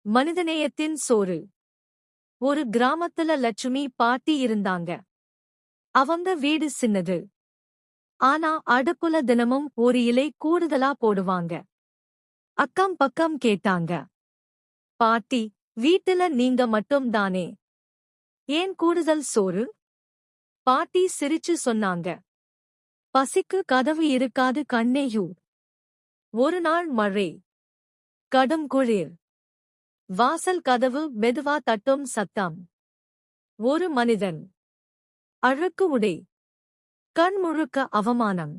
மனிதநேயத்தின் சோறு. ஒரு கிராமத்துல லட்சுமி பாட்டி இருந்தாங்க. அவங்க வீடு சின்னது. ஆனா அடுப்புல தினமும் ஒரு இலை கூடுதலா போடுவாங்க. அக்கம் பக்கம் கேட்டாங்க. பாட்டி, வீட்டுல நீங்க மட்டும் தானே, ஏன் கூடுதல் சோறு? பாட்டி சிரிச்சு சொன்னாங்க. பசிக்கு கதவு இருக்காது கண்ணேயூ. ஒரு நாள் மழை. கடும் குளிர். வாசல் கதவு மெதுவா தட்டும் சத்தம். ஒரு மனிதன். அழுக்கு உடை. கண் முழுக்க அவமானம்.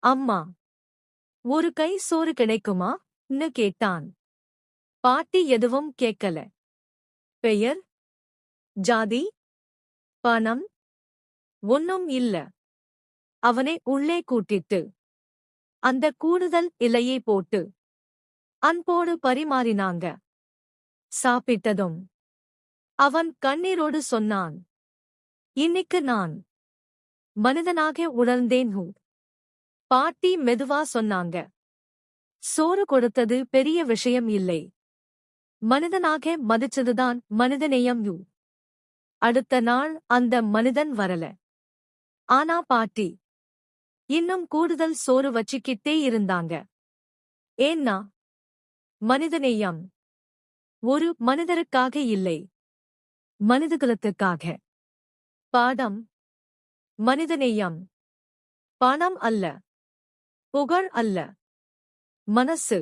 அம்மா, ஒரு கை சோறு கிடைக்குமா ன்னு கேட்டான். பாட்டி எதுவும் கேட்கல. பெயர், ஜாதி, பணம் ஒன்னும் இல்ல. அவனை உள்ளே கூட்டிட்டு அந்த கூடுதல் இலையை போட்டு அன்போடு பரிமாறினாங்க. சாப்பிட்டதும் அவன் கண்ணீரோடு சொன்னான், இன்னைக்கு நான் மனிதனாக உணர்ந்தேன். பாட்டி மெதுவா சொன்னாங்க. சோறு கொடுத்தது பெரிய விஷயம் இல்லை. மனிதனாக மதிச்சதுதான் மனிதநேயம். அடுத்த நாள் அந்த மனிதன் வரல. ஆனா பாட்டி இன்னும் கூடுதல் சோறு வச்சுக்கிட்டே இருந்தாங்க. ஏன்னா மனிதநேயம் ஒரு மனிதருக்காக இல்லை, மனிதகுலத்துக்காக. பாடம்: மனிதநேயம் பணம் அல்ல, புகழ் அல்ல, மனசு.